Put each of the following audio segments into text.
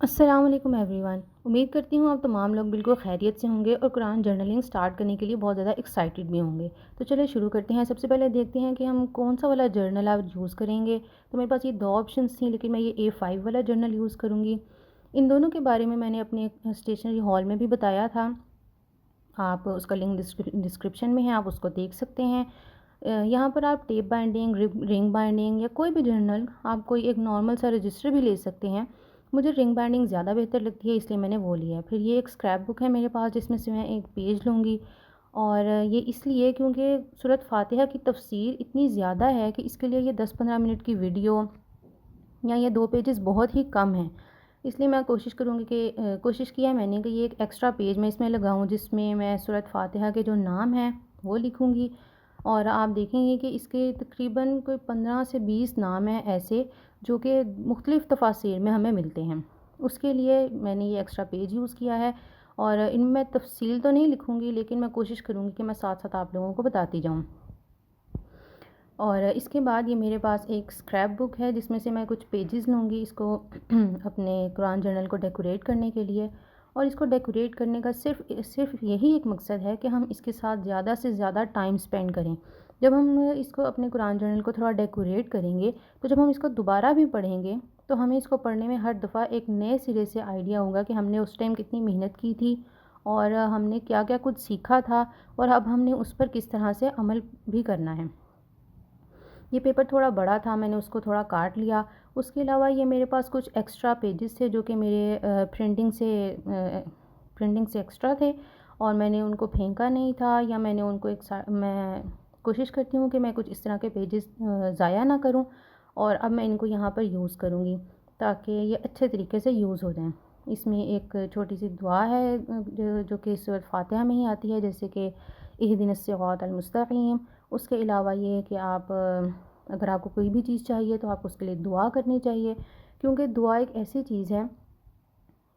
السلام علیکم every one, امید کرتی ہوں آپ تمام لوگ بالکل خیریت سے ہوں گے اور قرآن جرنلنگ سٹارٹ کرنے کے لیے بہت زیادہ ایکسائٹیڈ بھی ہوں گے۔ تو چلے شروع کرتے ہیں۔ سب سے پہلے دیکھتے ہیں کہ ہم کون سا والا جرنل آپ یوز کریں گے۔ تو میرے پاس یہ دو آپشنس تھیں، لیکن میں یہ A5 والا جرنل یوز کروں گی۔ ان دونوں کے بارے میں میں نے اپنے اسٹیشنری ہال میں بھی بتایا تھا، آپ اس کا لنک ڈسکرپشن میں ہے، آپ اس کو دیکھ سکتے ہیں۔ یہاں پر آپ ٹیپ بائنڈنگ، رنگ بائنڈنگ یا کوئی بھی جرنل، آپ کوئی ایک نارمل سا رجسٹر بھی لے سکتے ہیں۔ مجھے رنگ بائنڈنگ زیادہ بہتر لگتی ہے، اس لیے میں نے وہ لیا ہے۔ پھر یہ ایک اسکریپ بک ہے میرے پاس، جس میں سے میں ایک پیج لوں گی، اور یہ اس لیے کیونکہ سورۃ فاتحہ کی تفسیر اتنی زیادہ ہے کہ اس کے لیے یہ 10-15 منٹ کی ویڈیو یا یہ 2 پیجز بہت ہی کم ہیں۔ اس لیے میں کوشش کروں گی کہ کوشش کیا ہے میں نے کہ یہ ایک ایکسٹرا پیج میں اس میں لگاؤں، جس میں میں سورۃ فاتحہ کے جو نام ہیں وہ لکھوں گی، اور آپ دیکھیں گے کہ اس کے تقریباً کوئی 15 سے 20 نام ہیں ایسے جو کہ مختلف تفاسیر میں ہمیں ملتے ہیں۔ اس کے لیے میں نے یہ ایکسٹرا پیج یوز کیا ہے، اور ان میں تفصیل تو نہیں لکھوں گی، لیکن میں کوشش کروں گی کہ میں ساتھ ساتھ آپ لوگوں کو بتاتی جاؤں۔ اور اس کے بعد یہ میرے پاس ایک اسکریپ بک ہے، جس میں سے میں کچھ پیجز لوں گی اس کو اپنے قرآن جرنل کو ڈیکوریٹ کرنے کے لیے۔ اور اس کو ڈیکوریٹ کرنے کا صرف یہی ایک مقصد ہے کہ ہم اس کے ساتھ زیادہ سے زیادہ ٹائم سپینڈ کریں۔ جب ہم اس کو اپنے قرآن جرنل کو تھوڑا ڈیکوریٹ کریں گے، تو جب ہم اس کو دوبارہ بھی پڑھیں گے تو ہمیں اس کو پڑھنے میں ہر دفعہ ایک نئے سرے سے آئیڈیا ہوگا کہ ہم نے اس ٹائم کتنی محنت کی تھی، اور ہم نے کیا کیا کچھ سیکھا تھا، اور اب ہم نے اس پر کس طرح سے عمل بھی کرنا ہے۔ یہ پیپر تھوڑا بڑا تھا، میں نے اس کو تھوڑا کاٹ لیا۔ اس کے علاوہ یہ میرے پاس کچھ ایکسٹرا پیجز تھے جو کہ میرے پرنٹنگ سے ایکسٹرا تھے، اور میں نے ان کو پھینکا نہیں تھا، یا میں نے ان کو میں کوشش کرتی ہوں کہ میں کچھ اس طرح کے پیجز ضائع نہ کروں، اور اب میں ان کو یہاں پر یوز کروں گی تاکہ یہ اچھے طریقے سے یوز ہو جائیں۔ اس میں ایک چھوٹی سی دعا ہے جو کہ سورۃ فاتحہ میں ہی آتی ہے، جیسے کہ اہدنا الصراط المستقیم۔ اس کے علاوہ یہ کہ آپ اگر آپ کو کوئی بھی چیز چاہیے تو آپ کو اس کے لیے دعا کرنی چاہیے، کیونکہ دعا ایک ایسی چیز ہے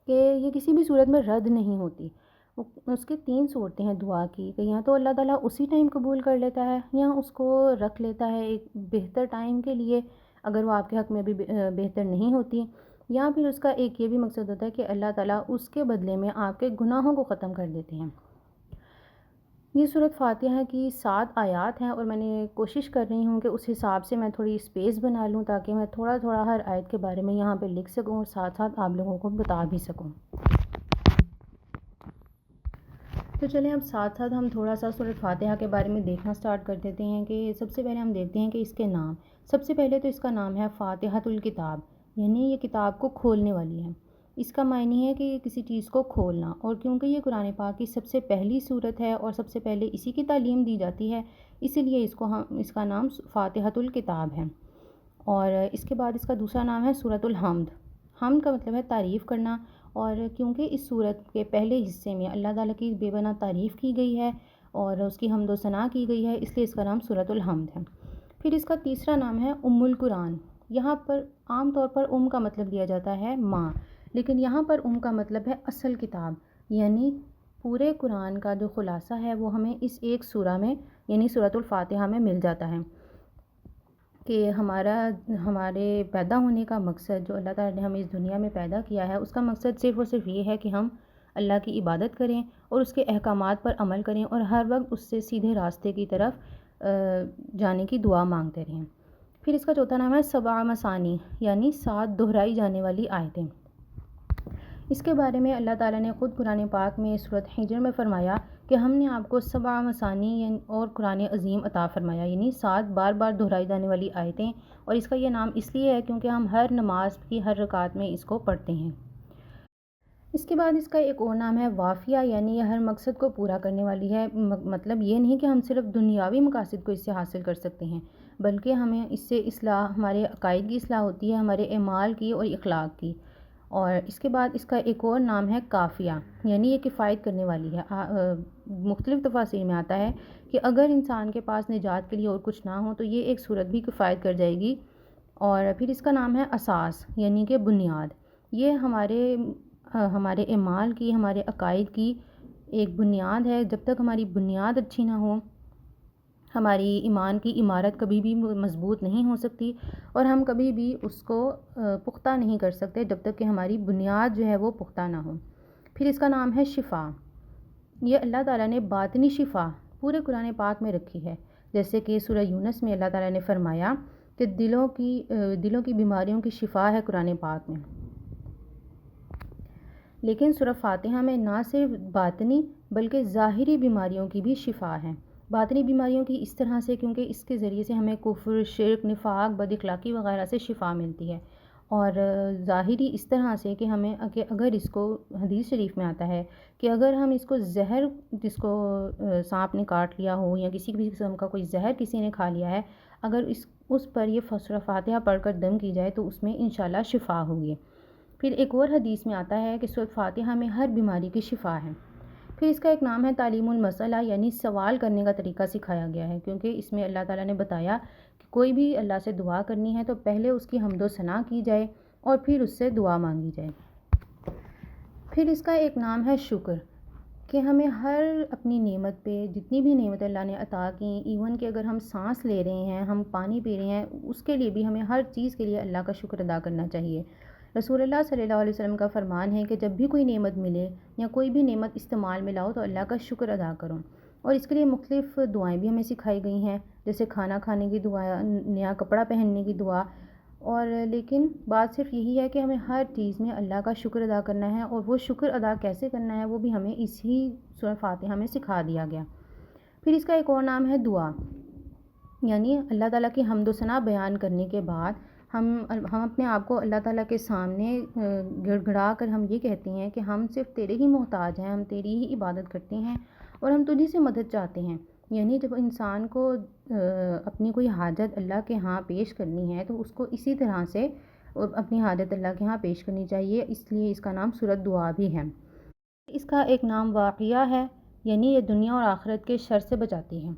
کہ یہ کسی بھی صورت میں رد نہیں ہوتی۔ اس کے 3 صورتیں ہیں دعا کی، کہ یا تو اللہ تعالیٰ اسی ٹائم قبول کر لیتا ہے، یا اس کو رکھ لیتا ہے ایک بہتر ٹائم کے لیے اگر وہ آپ کے حق میں بھی بہتر نہیں ہوتی، یا پھر اس کا ایک یہ بھی مقصد ہوتا ہے کہ اللہ تعالیٰ اس کے بدلے میں آپ کے گناہوں کو ختم کر دیتے ہیں۔ یہ سورۃ فاتحہ کی 7 آیات ہیں، اور میں نے کوشش کر رہی ہوں کہ اس حساب سے میں تھوڑی اسپیس بنا لوں تاکہ میں تھوڑا تھوڑا ہر آیت کے بارے میں یہاں پہ لکھ سکوں، اور ساتھ ساتھ آپ لوگوں کو بتا بھی سکوں۔ تو چلیں اب ساتھ ساتھ ہم تھوڑا سا سورۃ فاتحہ کے بارے میں دیکھنا سٹارٹ کر دیتے ہیں کہ سب سے پہلے ہم دیکھتے ہیں کہ اس کے نام۔ سب سے پہلے تو اس کا نام ہے فاتحۃ الکتاب، یعنی یہ کتاب کو کھولنے والی ہے۔ اس کا معنی ہے کہ کسی چیز کو کھولنا، اور کیونکہ یہ قرآن پاک کی سب سے پہلی سورت ہے اور سب سے پہلے اسی کی تعلیم دی جاتی ہے، اسی لیے اس کا نام فاتحۃ الکتاب ہے۔ اور اس کے بعد اس کا دوسرا نام ہے سورۃ الحمد۔ حمد کا مطلب ہے تعریف کرنا، اور کیونکہ اس سورت کے پہلے حصے میں اللہ تعالیٰ کی بے پناہ تعریف کی گئی ہے اور اس کی حمد و ثنا کی گئی ہے، اس لیے اس کا نام سورۃ الحمد ہے۔ پھر اس کا تیسرا نام ہے ام القرآن۔ یہاں پر عام طور پر ام کا مطلب لیا جاتا ہے ماں، لیکن یہاں پر ام کا مطلب ہے اصل کتاب، یعنی پورے قرآن کا جو خلاصہ ہے وہ ہمیں اس ایک سورہ میں یعنی سورۃ الفاتحہ میں مل جاتا ہے، کہ ہمارے پیدا ہونے کا مقصد، جو اللہ تعالیٰ نے ہمیں اس دنیا میں پیدا کیا ہے، اس کا مقصد صرف اور صرف یہ ہے کہ ہم اللہ کی عبادت کریں اور اس کے احکامات پر عمل کریں، اور ہر وقت اس سے سیدھے راستے کی طرف جانے کی دعا مانگتے رہیں۔ پھر اس کا چوتھا نام ہے سبع مثانی، یعنی 7 دہرائی جانے والی آیتیں۔ اس کے بارے میں اللہ تعالیٰ نے خود قرآن پاک میں سورۃ حجر میں فرمایا کہ ہم نے آپ کو سبع مثانی اور قرآن عظیم عطا فرمایا، یعنی 7 بار بار دہرائی جانے والی آیتیں، اور اس کا یہ نام اس لیے ہے کیونکہ ہم ہر نماز کی ہر رکعت میں اس کو پڑھتے ہیں۔ اس کے بعد اس کا ایک اور نام ہے وافیہ، یعنی یہ ہر مقصد کو پورا کرنے والی ہے۔ مطلب یہ نہیں کہ ہم صرف دنیاوی مقاصد کو اس سے حاصل کر سکتے ہیں، بلکہ ہمیں اس سے اصلاح، ہمارے عقائد کی اصلاح ہوتی ہے، ہمارے اعمال کی اور اخلاق کی۔ اور اس کے بعد اس کا ایک اور نام ہے کافیہ، یعنی یہ کفایت کرنے والی ہے۔ مختلف تفاسیر میں آتا ہے کہ اگر انسان کے پاس نجات کے لیے اور کچھ نہ ہو تو یہ ایک صورت بھی کفایت کر جائے گی۔ اور پھر اس کا نام ہے اساس، یعنی کہ بنیاد۔ یہ ہمارے اعمال کی، ہمارے عقائد کی ایک بنیاد ہے۔ جب تک ہماری بنیاد اچھی نہ ہو، ہماری ایمان کی عمارت کبھی بھی مضبوط نہیں ہو سکتی اور ہم کبھی بھی اس کو پختہ نہیں کر سکتے جب تک کہ ہماری بنیاد جو ہے وہ پختہ نہ ہو۔ پھر اس کا نام ہے شفا۔ یہ اللہ تعالیٰ نے باطنی شفا پورے قرآن پاک میں رکھی ہے، جیسے کہ سورہ یونس میں اللہ تعالیٰ نے فرمایا کہ دلوں کی بیماریوں کی شفا ہے قرآن پاک میں۔ لیکن سورہ فاتحہ میں نہ صرف باطنی بلکہ ظاہری بیماریوں کی بھی شفا ہے۔ باطنی بیماریوں کی اس طرح سے کیونکہ اس کے ذریعے سے ہمیں کفر، شرک، نفاق، بد اخلاقی وغیرہ سے شفا ملتی ہے، اور ظاہری اس طرح سے کہ ہمیں اگر اس کو حدیث شریف میں آتا ہے کہ اگر ہم اس کو زہر، جس کو سانپ نے کاٹ لیا ہو یا کسی بھی قسم کا کوئی زہر کسی نے کھا لیا ہے، اگر اس پر یہ سورہ فاتحہ پڑھ کر دم کی جائے تو اس میں انشاءاللہ شفا ہوگی۔ پھر ایک اور حدیث میں آتا ہے کہ سورہ فاتحہ میں ہر بیماری کی شفا ہے۔ پھر اس کا ایک نام ہے تعلیم المسئلہ، یعنی سوال کرنے کا طریقہ سکھایا گیا ہے، کیونکہ اس میں اللہ تعالیٰ نے بتایا کہ کوئی بھی اللہ سے دعا کرنی ہے تو پہلے اس کی حمد و ثنا کی جائے اور پھر اس سے دعا مانگی جائے۔ پھر اس کا ایک نام ہے شکر، کہ ہمیں ہر اپنی نعمت پہ جتنی بھی نعمت اللہ نے عطا کی، ایون کہ اگر ہم سانس لے رہے ہیں، ہم پانی پی رہے ہیں، اس کے لیے بھی ہمیں ہر چیز کے لیے اللہ کا شکر ادا کرنا چاہیے۔ رسول اللہ صلی اللہ علیہ وسلم کا فرمان ہے کہ جب بھی کوئی نعمت ملے یا کوئی بھی نعمت استعمال میں لاؤ تو اللہ کا شکر ادا کرو، اور اس کے لیے مختلف دعائیں بھی ہمیں سکھائی گئی ہیں، جیسے کھانا کھانے کی دعا، نیا کپڑا پہننے کی دعا، اور لیکن بات صرف یہی ہے کہ ہمیں ہر چیز میں اللہ کا شکر ادا کرنا ہے، اور وہ شکر ادا کیسے کرنا ہے وہ بھی ہمیں اسی سورہ فاتحہ میں سکھا دیا گیا۔ پھر اس کا ایک اور نام ہے دعا، یعنی اللہ تعالیٰ کی حمد و ثنا بیان کرنے کے بعد ہم اپنے آپ کو اللہ تعالیٰ کے سامنے گڑ گڑا کر ہم یہ کہتے ہیں کہ ہم صرف تیرے ہی محتاج ہیں، ہم تیری ہی عبادت کرتے ہیں اور ہم تجھی سے مدد چاہتے ہیں۔ یعنی جب انسان کو اپنی کوئی حاجت اللہ کے ہاں پیش کرنی ہے تو اس کو اسی طرح سے اپنی حاجت اللہ کے ہاں پیش کرنی چاہیے، اس لیے اس کا نام سورۃ دعا بھی ہے۔ اس کا ایک نام واقعہ ہے، یعنی یہ دنیا اور آخرت کے شر سے بچاتی ہے۔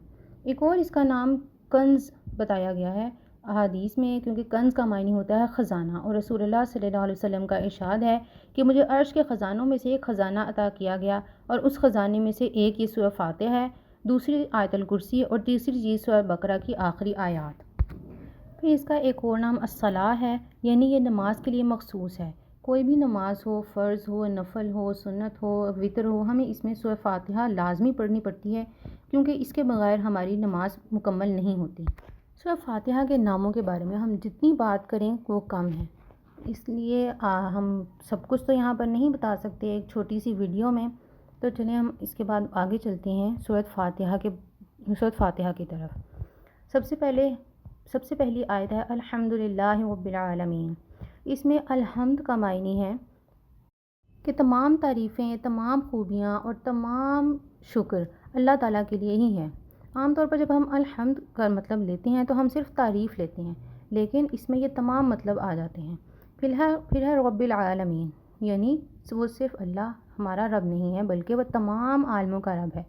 ایک اور اس کا نام کنز بتایا گیا ہے احادیث میں، کیونکہ کنز کا معنی ہوتا ہے خزانہ، اور رسول اللہ صلی اللہ علیہ وسلم کا ارشاد ہے کہ مجھے عرش کے خزانوں میں سے ایک خزانہ عطا کیا گیا، اور اس خزانے میں سے ایک یہ سورہ فاتحہ ہے، دوسری آیت الکرسی، اور تیسری چیز سورہ بقرہ کی آخری آیات۔ پھر اس کا ایک اور نام الصلاۃ ہے، یعنی یہ نماز کے لیے مخصوص ہے۔ کوئی بھی نماز ہو، فرض ہو، نفل ہو، سنت ہو، وتر ہو، ہمیں اس میں سورہ فاتحہ لازمی پڑھنی پڑتی ہے، کیونکہ اس کے بغیر ہماری نماز مکمل نہیں ہوتی۔ سورہ فاتحہ کے ناموں کے بارے میں ہم جتنی بات کریں وہ کم ہے، اس لیے ہم سب کچھ تو یہاں پر نہیں بتا سکتے ایک چھوٹی سی ویڈیو میں، تو چلیں ہم اس کے بعد آگے چلتے ہیں سورۃ فاتحہ کی طرف۔ سب سے پہلی آیت ہے الحمدللہ رب العالمین۔ اس میں الحمد کا معنی ہے کہ تمام تعریفیں، تمام خوبیاں اور تمام شکر اللہ تعالیٰ کے لیے ہی ہے۔ عام طور پر جب ہم الحمد کا مطلب لیتے ہیں تو ہم صرف تعریف لیتے ہیں، لیکن اس میں یہ تمام مطلب آ جاتے ہیں۔ پھر ہے رب العالمین، یعنی وہ صرف اللہ ہمارا رب نہیں ہے بلکہ وہ تمام عالموں کا رب ہے،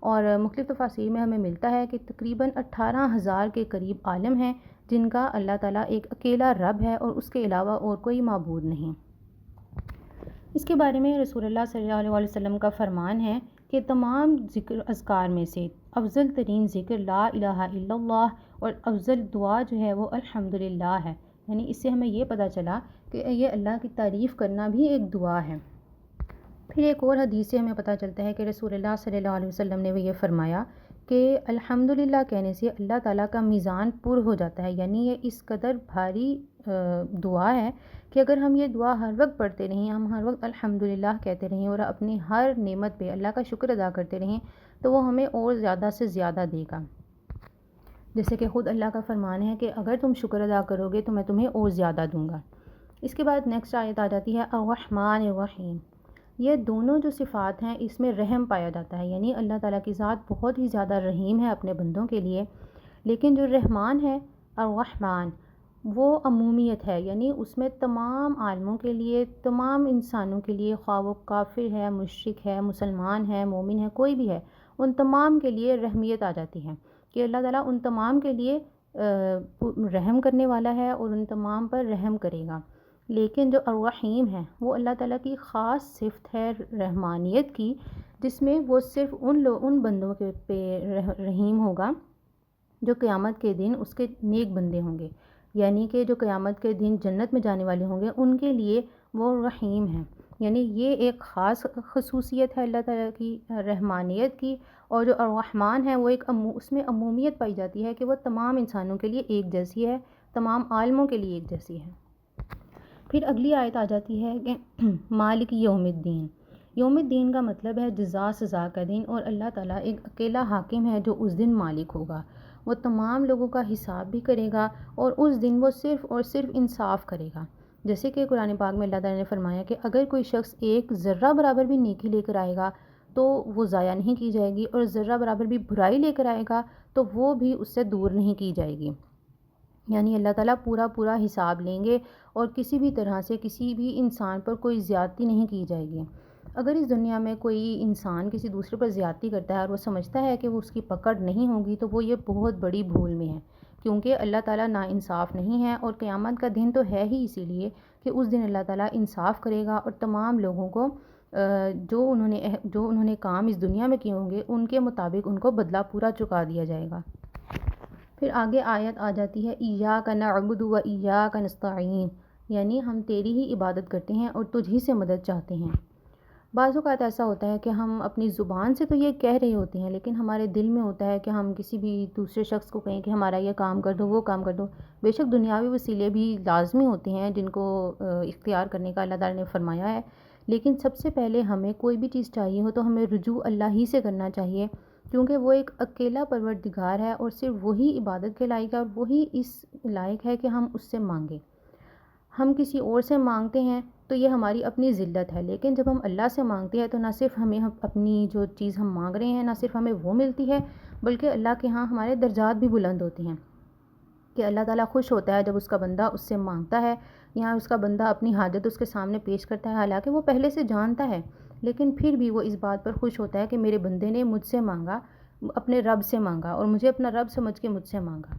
اور مختلف تفاسیر میں ہمیں ملتا ہے کہ تقریباً 18,000 کے قریب عالم ہیں جن کا اللہ تعالیٰ ایک اکیلا رب ہے اور اس کے علاوہ اور کوئی معبود نہیں۔ اس کے بارے میں رسول اللہ صلی اللہ علیہ وسلم کا فرمان ہے کہ تمام ذکر اذکار میں سے افضل ترین ذکر لا الہ الا اللہ، اور افضل دعا جو ہے وہ الحمدللہ ہے، یعنی اس سے ہمیں یہ پتہ چلا کہ یہ اللہ کی تعریف کرنا بھی ایک دعا ہے۔ پھر ایک اور حدیث سے ہمیں پتہ چلتا ہے کہ رسول اللہ صلی اللہ علیہ وسلم نے یہ فرمایا کہ الحمدللہ کہنے سے اللہ تعالیٰ کا میزان پر ہو جاتا ہے، یعنی یہ اس قدر بھاری دعا ہے کہ اگر ہم یہ دعا ہر وقت پڑھتے رہیں، ہم ہر وقت الحمدللہ کہتے رہیں اور اپنی ہر نعمت پہ اللہ کا شکر ادا کرتے رہیں تو وہ ہمیں اور زیادہ سے زیادہ دے گا، جیسے کہ خود اللہ کا فرمان ہے کہ اگر تم شکر ادا کرو گے تو میں تمہیں اور زیادہ دوں گا۔ اس کے بعد نیکسٹ آیت آ جاتی ہے الرحمن الرحیم۔ یہ دونوں جو صفات ہیں اس میں رحم پایا جاتا ہے، یعنی اللہ تعالیٰ کی ذات بہت ہی زیادہ رحیم ہے اپنے بندوں کے لیے، لیکن جو رحمان ہے الرحمن وہ عمومیت ہے، یعنی اس میں تمام عالموں کے لیے، تمام انسانوں کے لیے، خواہ وہ کافر ہے، مشرک ہے، مسلمان ہے، مومن ہے، کوئی بھی ہے، ان تمام کے لیے رحمیت آ جاتی ہے کہ اللہ تعالیٰ ان تمام کے لیے رحم کرنے والا ہے اور ان تمام پر رحم کرے گا۔ لیکن جو الرحیم ہے وہ اللہ تعالیٰ کی خاص صفت ہے رحمانیت کی، جس میں وہ صرف ان بندوں کے پہ رحیم ہوگا جو قیامت کے دن اس کے نیک بندے ہوں گے، یعنی کہ جو قیامت کے دن جنت میں جانے والے ہوں گے ان کے لیے وہ رحیم ہیں، یعنی یہ ایک خاص خصوصیت ہے اللہ تعالیٰ کی رحمانیت کی۔ اور جو الرحمن ہے وہ ایک اس میں عمومیت پائی جاتی ہے کہ وہ تمام انسانوں کے لیے ایک جیسی ہے، تمام عالموں کے لیے ایک جیسی ہے۔ پھر اگلی آیت آ جاتی ہے کہ مالک یوم الدین۔ یوم الدین کا مطلب ہے جزا سزا کا دن، اور اللہ تعالیٰ ایک اکیلا حاکم ہے جو اس دن مالک ہوگا، وہ تمام لوگوں کا حساب بھی کرے گا، اور اس دن وہ صرف اور صرف انصاف کرے گا۔ جیسے کہ قرآن پاک میں اللہ تعالیٰ نے فرمایا کہ اگر کوئی شخص ایک ذرہ برابر بھی نیکی لے کر آئے گا تو وہ ضائع نہیں کی جائے گی، اور ذرہ برابر بھی برائی لے کر آئے گا تو وہ بھی اس سے دور نہیں کی جائے گی، یعنی اللہ تعالیٰ پورا حساب لیں گے، اور کسی بھی طرح سے کسی بھی انسان پر کوئی زیادتی نہیں کی جائے گی۔ اگر اس دنیا میں کوئی انسان کسی دوسرے پر زیادتی کرتا ہے اور وہ سمجھتا ہے کہ وہ اس کی پکڑ نہیں ہوگی تو وہ یہ بہت بڑی بھول میں ہے، کیونکہ اللہ تعالیٰ ناانصاف نہیں ہے، اور قیامت کا دن تو ہے ہی اسی لیے کہ اس دن اللہ تعالیٰ انصاف کرے گا، اور تمام لوگوں کو جو انہوں نے کام اس دنیا میں کیے ہوں گے ان کے مطابق ان کو بدلہ پورا چکا دیا جائے گا۔ پھر آگے آیت آ جاتی ہے ایاک نعبد و ایاک نستعین، یعنی ہم تیری ہی عبادت کرتے ہیں اور تجھ ہی سے مدد چاہتے ہیں۔ بعض اوقات ایسا ہوتا ہے کہ ہم اپنی زبان سے تو یہ کہہ رہے ہوتے ہیں، لیکن ہمارے دل میں ہوتا ہے کہ ہم کسی بھی دوسرے شخص کو کہیں کہ ہمارا یہ کام کر دو، وہ کام کر دو۔ بے شک دنیاوی وسیلے بھی لازمی ہوتے ہیں جن کو اختیار کرنے کا اللہ تعالیٰ نے فرمایا ہے، لیکن سب سے پہلے ہمیں کوئی بھی چیز چاہیے ہو تو ہمیں رجوع اللہ ہی سے کرنا چاہیے، کیونکہ وہ ایک اکیلا پروردگار ہے اور صرف وہی عبادت کے لائق ہے، اور وہی اس لائق ہے کہ ہم اس سے مانگیں۔ ہم کسی اور سے مانگتے ہیں تو یہ ہماری اپنی ذلت ہے، لیکن جب ہم اللہ سے مانگتے ہیں تو نہ صرف ہمیں اپنی جو چیز ہم مانگ رہے ہیں نہ صرف ہمیں وہ ملتی ہے، بلکہ اللہ کے ہاں ہمارے درجات بھی بلند ہوتے ہیں، کہ اللہ تعالیٰ خوش ہوتا ہے جب اس کا بندہ اس سے مانگتا ہے، یا اس کا بندہ اپنی حاجت اس کے سامنے پیش کرتا ہے، حالانکہ وہ پہلے سے جانتا ہے، لیکن پھر بھی وہ اس بات پر خوش ہوتا ہے کہ میرے بندے نے مجھ سے مانگا، اپنے رب سے مانگا، اور مجھے اپنا رب سمجھ کے مجھ سے مانگا۔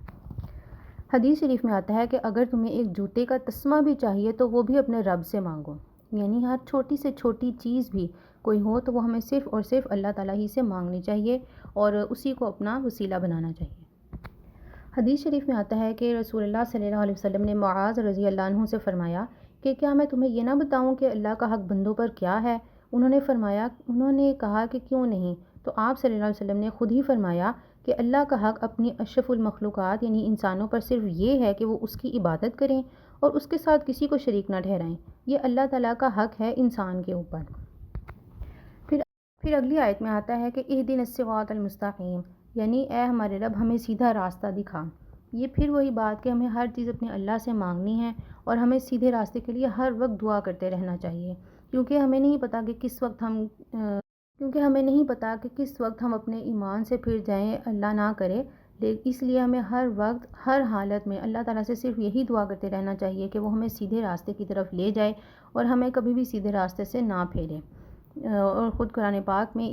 حدیث شریف میں آتا ہے کہ اگر تمہیں ایک جوتے کا تسمہ بھی چاہیے تو وہ بھی اپنے رب سے مانگو، یعنی ہر چھوٹی سے چھوٹی چیز بھی کوئی ہو تو وہ ہمیں صرف اور صرف اللہ تعالیٰ ہی سے مانگنی چاہیے، اور اسی کو اپنا وسیلہ بنانا چاہیے۔ حدیث شریف میں آتا ہے کہ رسول اللہ صلی اللہ علیہ وسلم نے معاذ رضی اللہ عنہ سے فرمایا کہ کیا میں تمہیں یہ نہ بتاؤں کہ اللہ کا حق بندوں پر کیا ہے؟ انہوں نے کہا کہ کیوں نہیں؟ تو آپ صلی اللہ علیہ وسلم نے خود ہی فرمایا کہ اللہ کا حق اپنی اشرف المخلوقات یعنی انسانوں پر صرف یہ ہے کہ وہ اس کی عبادت کریں اور اس کے ساتھ کسی کو شریک نہ ٹھہرائیں، یہ اللہ تعالیٰ کا حق ہے انسان کے اوپر۔ پھر اگلی آیت میں آتا ہے کہ اہدنا الصراط المستقیم، یعنی اے ہمارے رب ہمیں سیدھا راستہ دکھا۔ یہ پھر وہی بات کہ ہمیں ہر چیز اپنے اللہ سے مانگنی ہے، اور ہمیں سیدھے راستے کے لیے ہر وقت دعا کرتے رہنا چاہیے، کیونکہ ہمیں نہیں پتہ کہ کس وقت ہم اپنے ایمان سے پھر جائیں، اللہ نہ کرے، اس لیے ہمیں ہر وقت ہر حالت میں اللہ تعالیٰ سے صرف یہی دعا کرتے رہنا چاہیے کہ وہ ہمیں سیدھے راستے کی طرف لے جائے اور ہمیں کبھی بھی سیدھے راستے سے نہ پھیرے۔ اور خود قرآن پاک میں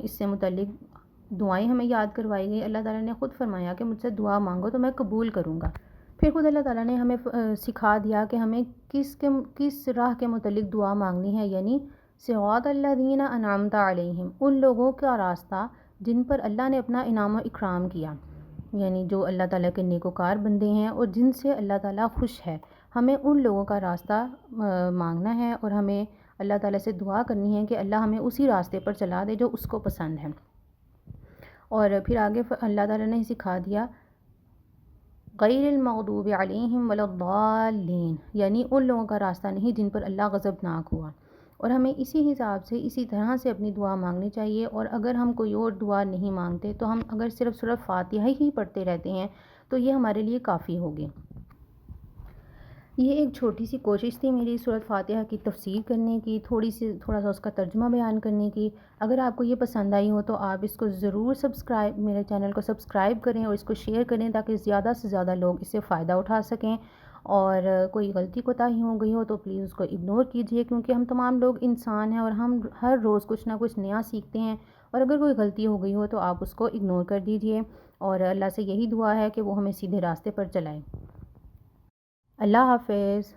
اس سے متعلق دعائیں ہمیں یاد کروائی گئی۔ اللہ تعالیٰ نے خود فرمایا کہ مجھ سے دعا مانگو تو میں قبول کروں گا۔ پھر خود اللہ تعالیٰ نے ہمیں سکھا دیا کہ ہمیں کس راہ کے متعلق دعا مانگنی ہے، یعنی صراط الذین انعمت علیہم، ان لوگوں کا راستہ جن پر اللہ نے اپنا انعام و اکرام کیا، یعنی جو اللہ تعالیٰ کے نیکوکار بندے ہیں اور جن سے اللہ تعالیٰ خوش ہے، ہمیں ان لوگوں کا راستہ مانگنا ہے، اور ہمیں اللہ تعالیٰ سے دعا کرنی ہے کہ اللہ ہمیں اسی راستے پر چلا دے جو اس کو پسند ہے۔ اور پھر آگے اللہ تعالیٰ نے سکھا دیا غیر المغضوب علیہم ولا الضالین، یعنی ان لوگوں کا راستہ نہیں جن پر اللہ غضبناک ہوا، اور ہمیں اسی حساب سے اسی طرح سے اپنی دعا مانگنی چاہیے، اور اگر ہم کوئی اور دعا نہیں مانگتے تو ہم اگر صرف فاتحہ ہی پڑھتے رہتے ہیں تو یہ ہمارے لیے کافی ہوگی۔ یہ ایک چھوٹی سی کوشش تھی میری سورۃ فاتحہ کی تفسیر کرنے کی، تھوڑا سا اس کا ترجمہ بیان کرنے کی۔ اگر آپ کو یہ پسند آئی ہو تو آپ اس کو ضرور میرے چینل کو سبسکرائب کریں اور اس کو شیئر کریں تاکہ زیادہ سے زیادہ لوگ اس سے فائدہ اٹھا سکیں، اور کوئی غلطی کوتاہی ہو گئی ہو تو پلیز اس کو اگنور کیجئے، کیونکہ ہم تمام لوگ انسان ہیں اور ہم ہر روز کچھ نہ کچھ نیا سیکھتے ہیں، اور اگر کوئی غلطی ہو گئی ہو تو آپ اس کو اگنور کر دیجئے، اور اللہ سے یہی دعا ہے کہ وہ ہمیں سیدھے راستے پر چلائے۔ اللہ حافظ۔